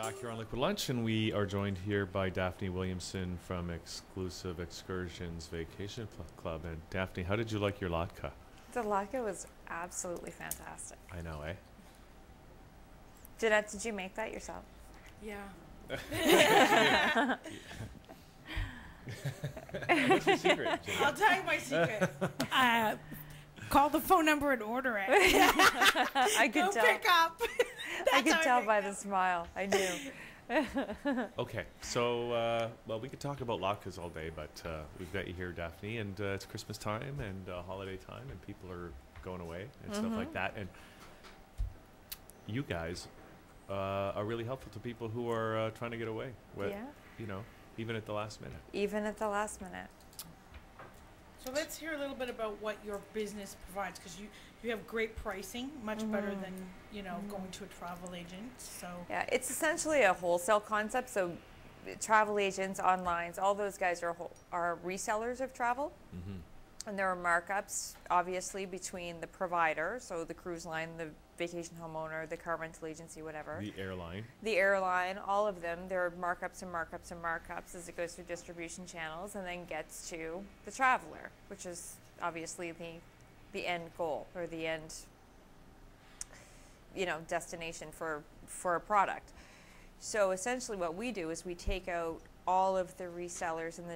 Back here on Liquid Lunch, and we are joined here by Daphne Williamson from Exclusive Excursions Vacation Club. And Daphne, how did you like your latke? The latke was absolutely fantastic. I know, eh? Jeanette, did you make that yourself? Yeah. What's your secret, Jeanette? I'll tell you my secret. Call the phone number and order it. I could Go tell. pick up. I could tell by the smile. I knew. Okay, so, well, we could talk about latkes all day, but we've got you here, Daphne, and it's Christmas time and holiday time, and people are going away and stuff like that. And you guys are really helpful to people who are trying to get away. With, Yeah. You know, even at the last minute. Even at the last minute. So let's hear a little bit about what your business provides, because you have great pricing, much better than, you know, going to a travel agent. So Yeah, it's essentially a wholesale concept. So travel agents, onlines, all those guys are resellers of travel. And there are markups, obviously, between the provider, so the cruise line, the vacation homeowner, the car rental agency, whatever. The airline. The airline, all of them, there are markups and markups and markups as it goes through distribution channels and then gets to the traveler, which is obviously the end goal, or the end, you know, destination for a product. So essentially what we do is we take out all of the resellers and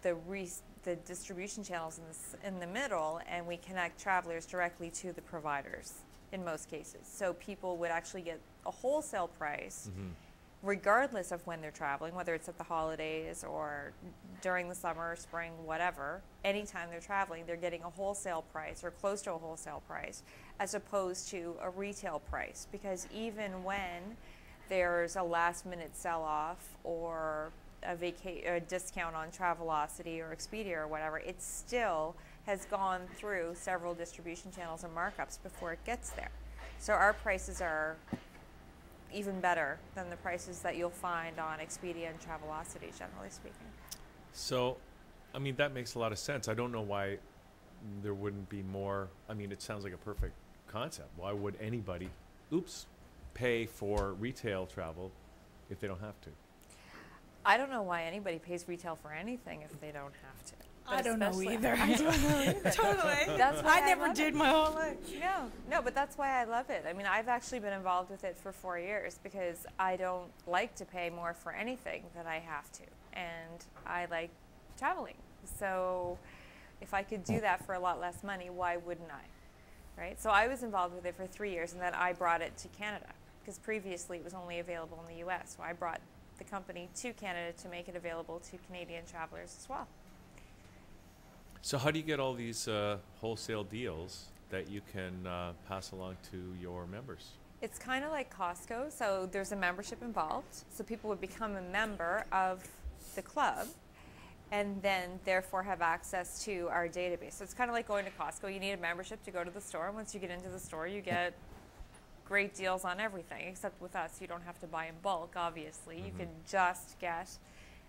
the distribution channels in the middle, and we connect travelers directly to the providers in most cases. So people would actually get a wholesale price regardless of when they're traveling, whether it's at the holidays or during the summer, spring, whatever. Anytime they're traveling, they're getting a wholesale price or close to a wholesale price as opposed to a retail price. Because even when there's a last minute sell-off or a discount on Travelocity or Expedia or whatever, it still has gone through several distribution channels and markups before it gets there. So our prices are even better than the prices that you'll find on Expedia and Travelocity, generally speaking. So, I mean, that makes a lot of sense. I don't know why there wouldn't be more. I mean, it sounds like a perfect concept. Why would anybody, pay for retail travel if they don't have to? I don't know why anybody pays retail for anything if they don't have to. But I don't know either. I don't know either. Totally. That's why I never did my whole life. No, but that's why I love it. I mean, I've actually been involved with it for 4 years because I don't like to pay more for anything than I have to. And I like traveling. So if I could do that for a lot less money, why wouldn't I? Right? So I was involved with it for 3 years, and then I brought it to Canada because previously it was only available in the U.S. So I brought the company to Canada to make it available to Canadian travelers as well. So how do you get all these wholesale deals that you can pass along to your members? It's kind of like Costco, so there's a membership involved. So people would become a member of the club and then therefore have access to our database. So it's kind of like going to Costco. You need a membership to go to the store. Once you get into the store, you get great deals on everything, except with us, you don't have to buy in bulk, obviously. You can just get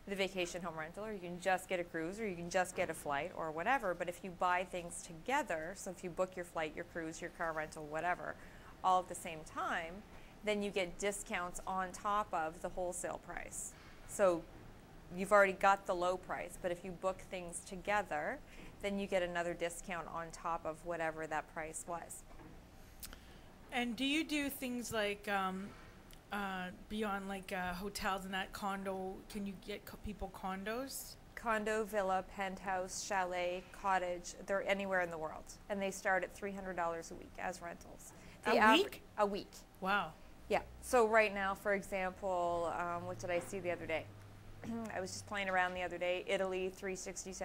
the vacation home rental, or you can just get a cruise, or you can just get a flight, or whatever. But if you buy things together, so if you book your flight, your cruise, your car rental, whatever, all at the same time, then you get discounts on top of the wholesale price. So you've already got the low price, but if you book things together, then you get another discount on top of whatever that price was. And do you do things like beyond like hotels and that, condo? Can you get people condos? Condo, villa, penthouse, chalet, cottage, they're anywhere in the world. And they start at $300 a week as rentals. A week? A week. Wow. Yeah. So right now, for example, what did I see the other day? I was just playing around the other day. Italy, $360,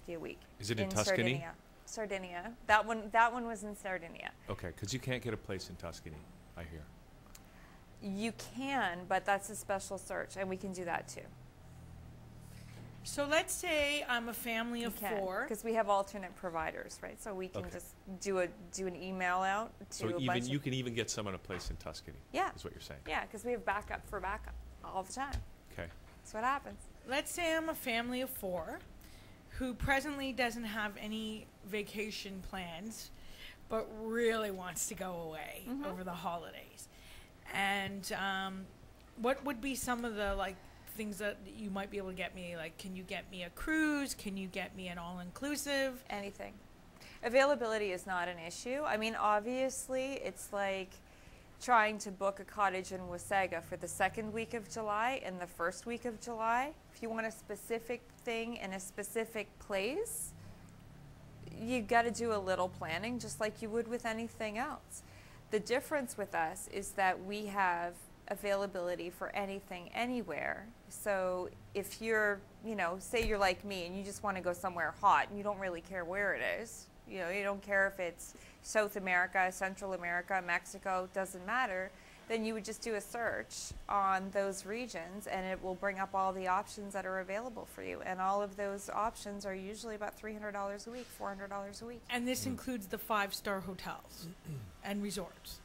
$750 a week. Is it in Tuscany? Sardinia. That one was in Sardinia. Okay, because you can't get a place in Tuscany, I hear. You can, but that's a special search, and we can do that too. So let's say I'm a family of four. Because we have alternate providers, right? So we can just do an email out to so a even bunch you can even get someone a place in Tuscany. Yeah. Is what you're saying. Yeah, because we have backup for backup all the time. Okay. That's what happens. Let's say I'm a family of four who presently doesn't have any vacation plans, but really wants to go away over the holidays. And what would be some of the like things that you might be able to get me? Like, can you get me a cruise? Can you get me an all-inclusive? Anything. Availability is not an issue. I mean, obviously, it's like trying to book a cottage in Wasaga for the second week of July and the first week of July. If you want a specific thing in a specific place, you got to do a little planning, just like you would with anything else. The difference with us is that we have availability for anything, anywhere. So if you're, you know, say you're like me and you just want to go somewhere hot and you don't really care where it is, you know, you don't care if it's South America, Central America, Mexico, doesn't matter, then you would just do a search on those regions and it will bring up all the options that are available for you. And all of those options are usually about $300 a week, $400 a week. And this includes the 5-star hotels and resorts.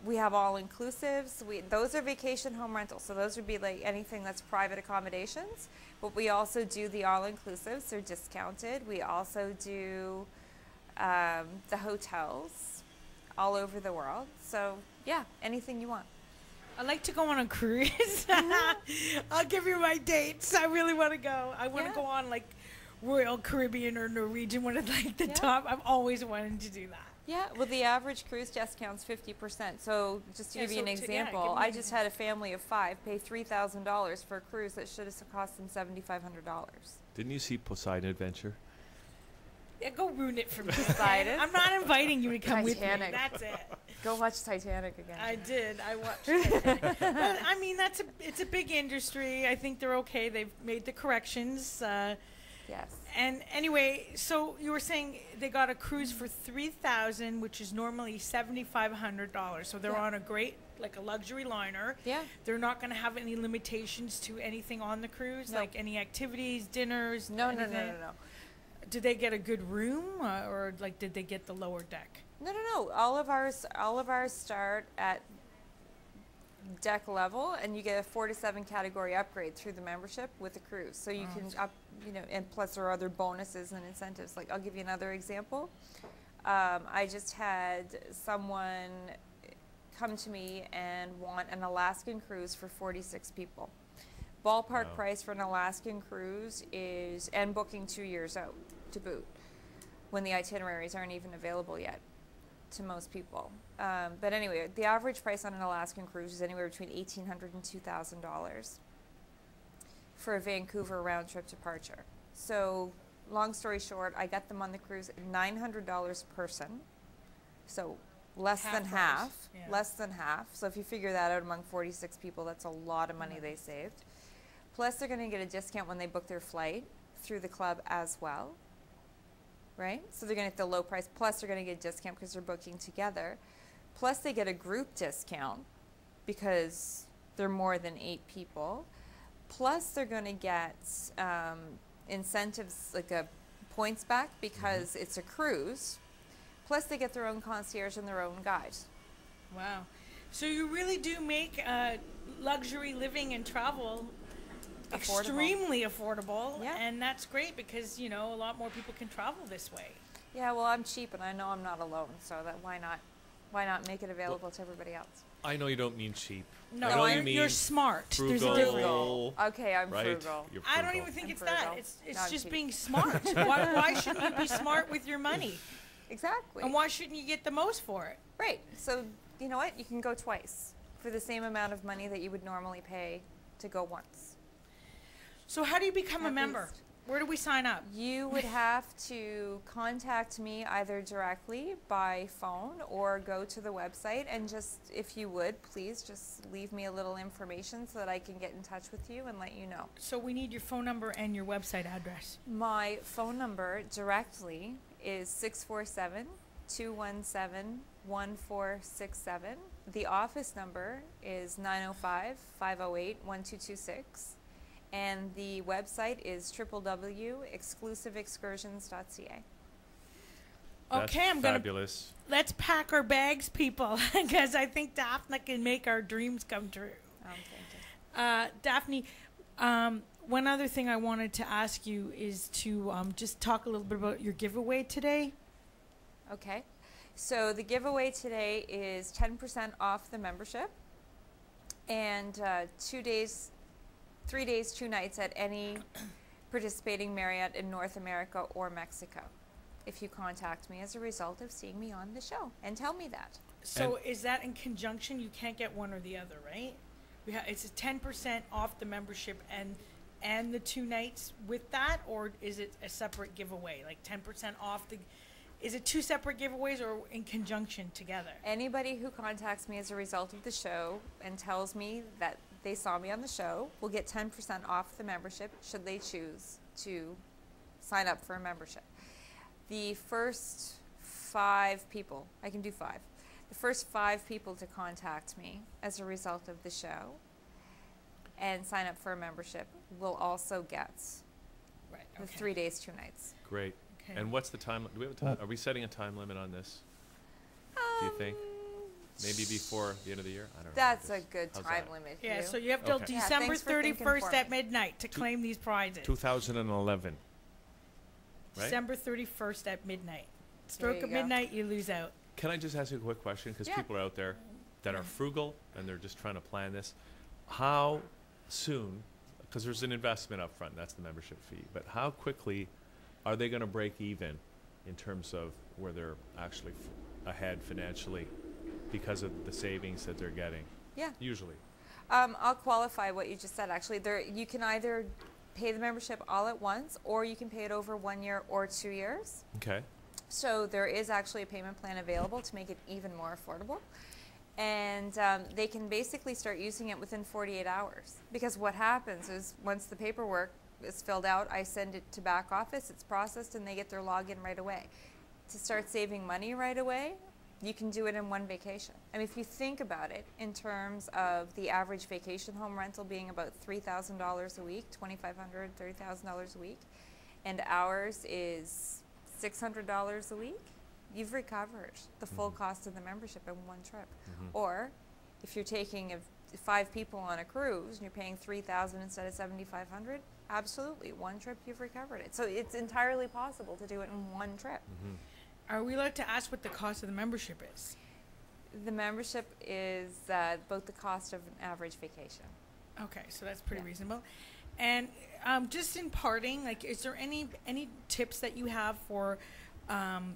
We have all-inclusives. Those are vacation home rentals, so those would be like anything that's private accommodations. But we also do the all-inclusives. They're discounted. We also do the hotels all over the world. So, yeah, anything you want. I'd like to go on a cruise. I'll give you my dates. I really want to go. I want to go on, like, Royal Caribbean or Norwegian, one of, like, the top. I've always wanted to do that. Yeah, well, the average cruise discount's 50%. So just to give you an example, I just had a family of 5 pay $3,000 for a cruise that should have cost them $7,500. Didn't you see Poseidon Adventure? Yeah, go ruin it for me. Poseidon? I'm not inviting you to come Titanic. with me. That's it. Go watch Titanic again. I did. I watched Titanic. But, I mean, it's a big industry. I think they're okay. They've made the corrections. Yes. And anyway, so you were saying they got a cruise for $3,000, which is normally $7,500. So they're on a great, like a luxury liner. Yeah. They're not going to have any limitations to anything on the cruise, like any activities, dinners. No. Did they get a good room, or like did they get the lower deck? No. All of ours start at deck level, and you get a 4 to 7 category upgrade through the membership with the cruise. So you can up, you know, and plus there are other bonuses and incentives. Like, I'll give you another example. I just had someone come to me and want an Alaskan cruise for 46 people. Ballpark price for an Alaskan cruise is, and booking 2 years out to boot, when the itineraries aren't even available yet to most people. But anyway, the average price on an Alaskan cruise is anywhere between $1,800 and $2,000 for a Vancouver round trip departure. So, long story short, I got them on the cruise at $900 per person. So less than half. Less than half. So if you figure that out among 46 people, that's a lot of money they saved. Plus, they're going to get a discount when they book their flight through the club as well. Right? So they're going to get the low price. Plus, they're going to get a discount because they're booking together. Plus, they get a group discount because they're more than 8 people. Plus, they're going to get incentives, like points back because it's a cruise. Plus, they get their own concierge and their own guide. Wow. So you really do make luxury living and travel extremely affordable. Yeah. And that's great because, you know, a lot more people can travel this way. Yeah, well, I'm cheap and I know I'm not alone, so that why not make it available to everybody else? I know you don't mean cheap. No, I know you mean you're smart. frugal, There's a difference. Okay, I'm right? frugal. You're I don't frugal. even think I'm it's that. frugal. It's Not just cheap. being smart. Why shouldn't you be smart with your money? Exactly. And why shouldn't you get the most for it? Right. So, you know what? You can go twice for the same amount of money that you would normally pay to go once. So how do you become a At member? least. Where do we sign up? You would have to contact me either directly by phone or go to the website and just, if you would, please just leave me a little information so that I can get in touch with you and let you know. So we need your phone number and your website address. My phone number directly is 647-217-1467. The office number is 905-508-1226. And the website is www.exclusiveexcursions.ca. That's Okay, I'm gonna fabulous. let's pack our bags, people, because I think Daphne can make our dreams come true. Thank you. Daphne, one other thing I wanted to ask you is to just talk a little bit about your giveaway today. Okay. So the giveaway today is 10% off the membership. And 3 days, 2 nights at any participating Marriott in North America or Mexico, if you contact me as a result of seeing me on the show and tell me that. So is that in conjunction? You can't get one or the other, right? It's a 10% off the membership and the 2 nights with that, or is it a separate giveaway? Like 10% off the... Is it 2 separate giveaways or in conjunction together? Anybody who contacts me as a result of the show and tells me that they saw me on the show will get 10% off the membership should they choose to sign up for a membership. The first 5 people, I can do 5. The first 5 people to contact me as a result of the show and sign up for a membership will also get the 3 days, 2 nights. Great. Okay. And what's the time? Do we have a time? Are we setting a time limit on this? Do you think? Maybe before the end of the year? I don't know. That's a good How's time that? limit. Yeah, Hugh. so you have till Okay. Yeah, December thanks for thinking 31st for at me. midnight to claim these prizes. 2011. Right? December 31st at midnight. There Stroke you at go. midnight, you lose out. Can I just ask you a quick question? Because Yeah. people are out there that are frugal and they're just trying to plan this. How soon, because there's an investment up front, that's the membership fee, but how quickly are they going to break even in terms of where they're actually ahead financially because of the savings that they're getting? Yeah. Usually. I'll qualify what you just said, actually. You can either pay the membership all at once, or you can pay it over 1 year or 2 years. Okay. So there is actually a payment plan available to make it even more affordable. And they can basically start using it within 48 hours. Because what happens is once the paperwork is filled out, I send it to back office, it's processed, and they get their login right away. To start saving money right away, you can do it in one vacation. I mean, if you think about it in terms of the average vacation home rental being about $3,000 a week, $2,500, $30,000 a week, and ours is $600 a week, you've recovered the full cost of the membership in one trip. Or if you're taking 5 people on a cruise and you're paying $3,000 instead of $7,500, absolutely, one trip you've recovered it. So it's entirely possible to do it in one trip. Are we allowed to ask what the cost of the membership is? The membership is about the cost of an average vacation. Okay, so that's pretty Yeah. reasonable. And just in parting, like, is there any tips that you have for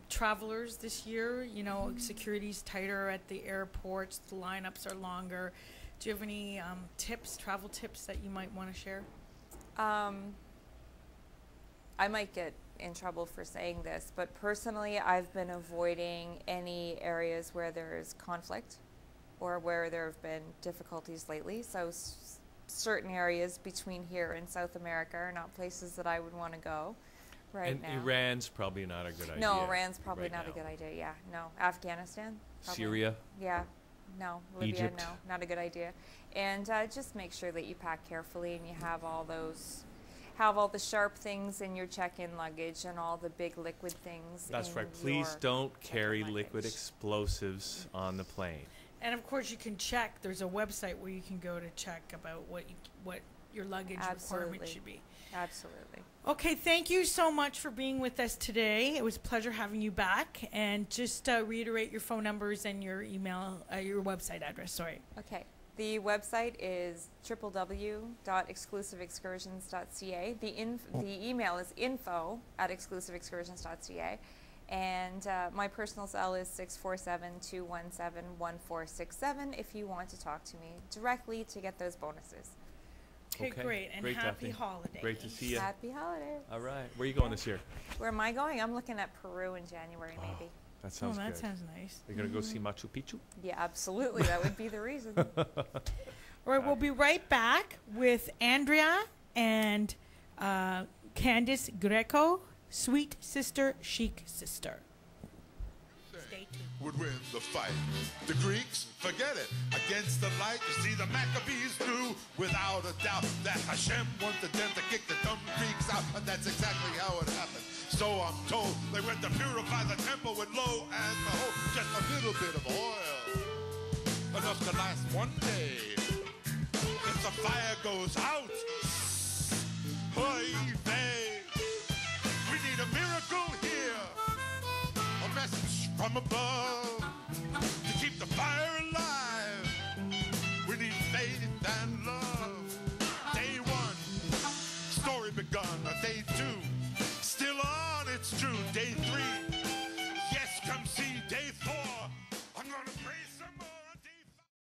travelers this year? You know, security's tighter at the airports, the lineups are longer. Do you have any travel tips that you might want to share? I might get in trouble for saying this, but personally, I've been avoiding any areas where there's conflict or where there have been difficulties lately. So certain areas between here and South America are not places that I would want to go right now. And Iran's probably not a good idea. No, Iran's probably right not now. a good idea. Yeah, no. Afghanistan. Probably. Syria. Yeah, no. Libya, Egypt. no, not a good idea. And just make sure that you pack carefully and you have all the sharp things in your check-in luggage and all the big liquid things. That's in right. Please your don't carry check-in liquid luggage. explosives on the plane. And of course, you can check. There's a website where you can go to check about what your luggage Absolutely. requirement should be. Absolutely. Okay, thank you so much for being with us today. It was a pleasure having you back. And just reiterate your phone numbers and your email, your website address. Sorry. Okay. The website is www.exclusiveexcursions.ca. The email is info@exclusiveexcursions.ca. And my personal cell is 647-217-1467 if you want to talk to me directly to get those bonuses. Okay, great. And Great, happy Daphne. holidays. Great to see you. Happy holidays. All right. Where are you going this year? Where am I going? I'm looking at Peru in January, maybe. That Oh, sounds that good. sounds nice. You're going to go see Machu Picchu? Yeah, absolutely. That would be the reason. All right, we'll be right back with Andrea and Candice Greco, Sweet Sister, Chic Sister. Stay tuned. Would win the fight. The Greeks, forget it. Against the light, you see the Maccabees knew without a doubt that Hashem wanted them to kick the dumb Greeks out, and that's exactly how it happened. So I'm told they went to purify the temple with lo and behold, just a little bit of oil, enough to last one day. If the fire goes out, oy vey, we need a miracle here. A message from above to keep the fire alive. We need faith 3